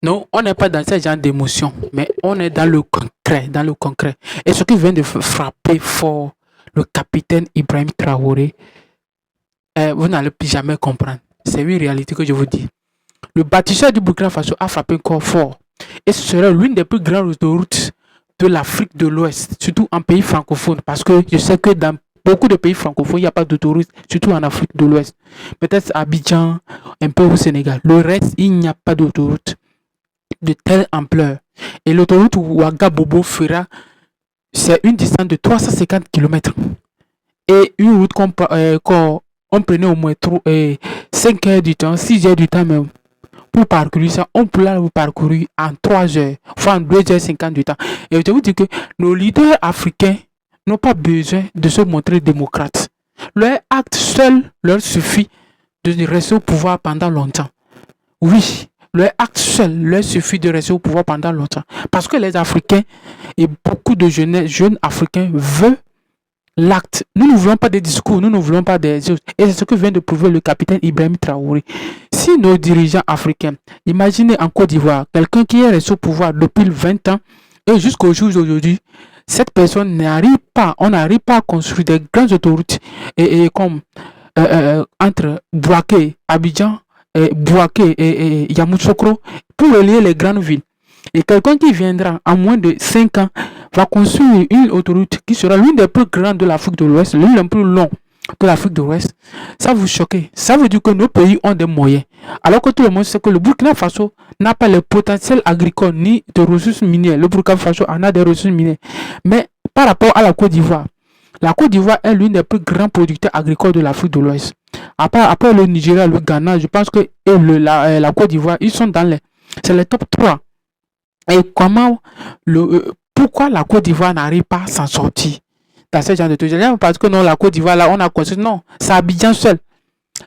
Non, on n'est pas dans ce genre d'émotion, mais on est dans le concret, dans le concret. Et ce qui vient de frapper fort le capitaine Ibrahim Traoré, vous n'allez plus jamais comprendre. C'est une réalité que je vous dis. Le bâtisseur du Burkina Faso a frappé encore fort. Et ce serait l'une des plus grandes autoroutes de l'Afrique de l'Ouest, surtout en pays francophone, parce que je sais que dans beaucoup de pays francophones, il n'y a pas d'autoroute, surtout en Afrique de l'Ouest. Peut-être Abidjan, un peu au Sénégal. Le reste, il n'y a pas d'autoroute de telle ampleur. Et l'autoroute Ouagabobo fera, c'est une distance de 350 km. Et une route qu'on prenait au moins 5 heures du temps, 6 heures du temps même. Pour parcourir ça, on peut la parcourir en 3 heures, enfin en 2h50 du temps. Et je vous dis que nos leaders africains n'ont pas besoin de se montrer démocrates. Leur acte seul leur suffit de rester au pouvoir pendant longtemps. Oui, leur acte seul leur suffit de rester au pouvoir pendant longtemps. Parce que les Africains et beaucoup de jeunes Africains veulent l'acte. Nous ne voulons pas des discours, nous ne voulons pas des choses. Et c'est ce que vient de prouver le capitaine Ibrahim Traoré. Si nos dirigeants africains, imaginez en Côte d'Ivoire, quelqu'un qui est resté au pouvoir depuis 20 ans et jusqu'au jour d'aujourd'hui, cette personne n'arrive pas, on n'arrive pas à construire des grandes autoroutes et comme entre Bouaké, Abidjan, Bouaké et Yamoussoukro pour relier les grandes villes. Et quelqu'un qui viendra en moins de 5 ans va construire une autoroute qui sera l'une des plus grandes de l'Afrique de l'Ouest, l'une des plus longues de l'Afrique de l'Ouest. Ça vous choque. Ça veut dire que nos pays ont des moyens. Alors que tout le monde sait que le Burkina Faso n'a pas le potentiel agricole ni de ressources minières. Le Burkina Faso en a des ressources minières. Mais par rapport à la Côte d'Ivoire, la Côte d'Ivoire est l'une des plus grands producteurs agricoles de l'Afrique de l'Ouest. Après le Nigeria, le Ghana, je pense que la Côte d'Ivoire, ils sont dans c'est les top 3. Et pourquoi la Côte d'Ivoire n'arrive pas à s'en sortir dans ce genre de trucs? Parce que non, la Côte d'Ivoire, là, on a construit. Non, c'est Abidjan seul.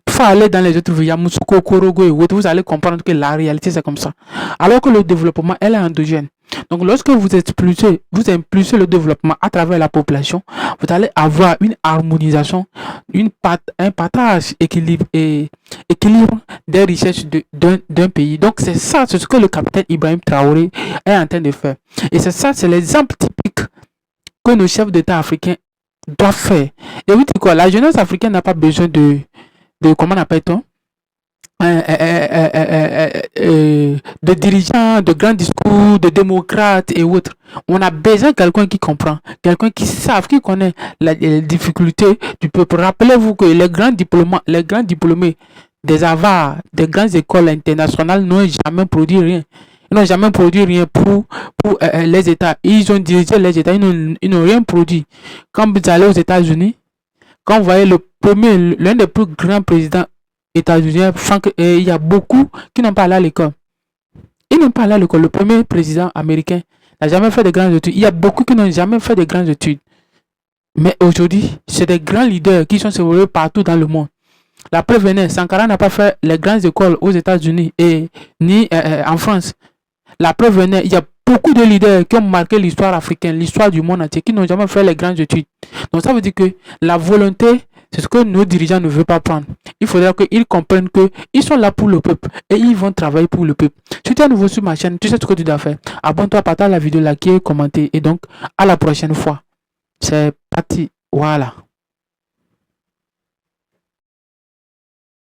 Il faut aller dans les autres villes, Yamoussoukro, Korogo et autres, vous allez comprendre que la réalité, c'est comme ça. Alors que le développement, elle est endogène. Donc, lorsque vous impulsez le développement à travers la population, vous allez avoir une harmonisation, un partage équilibre des richesses d'un pays. Donc, c'est ça, c'est ce que le capitaine Ibrahim Traoré est en train de faire. Et c'est ça, c'est l'exemple typique que nos chefs d'État africains doivent faire. Et vous dites quoi? La jeunesse africaine n'a pas besoin de comment appelle-t-on? De dirigeants, de grands discours, de démocrates et autres. On a besoin de quelqu'un qui comprend, quelqu'un qui connaît les difficultés du peuple. Rappelez-vous que les grands diplômés des avares, des grandes écoles internationales n'ont jamais produit rien. Ils n'ont jamais produit rien pour les États. Ils ont dirigé les États, ils n'ont rien produit. Quand vous allez aux États-Unis, quand vous voyez l'un des plus grands présidents états-uniens, il y a beaucoup qui n'ont pas allé à l'école. Ils n'ont pas allé à l'école. Le premier président américain n'a jamais fait de grandes études. Il y a beaucoup qui n'ont jamais fait de grandes études. Mais aujourd'hui, c'est des grands leaders qui sont séparés partout dans le monde. La preuve est, Sankara n'a pas fait les grandes écoles aux États-Unis ni en France. La preuve est, il y a beaucoup de leaders qui ont marqué l'histoire africaine, l'histoire du monde entier, qui n'ont jamais fait les grandes études. Donc ça veut dire que la volonté, c'est ce que nos dirigeants ne veulent pas prendre. Il faudra qu'ils comprennent qu'ils sont là pour le peuple et ils vont travailler pour le peuple. Si tu es nouveau sur ma chaîne, tu sais ce que tu dois faire. Abonne-toi, partage la vidéo, likez, commentez et donc à la prochaine fois. C'est parti. Voilà.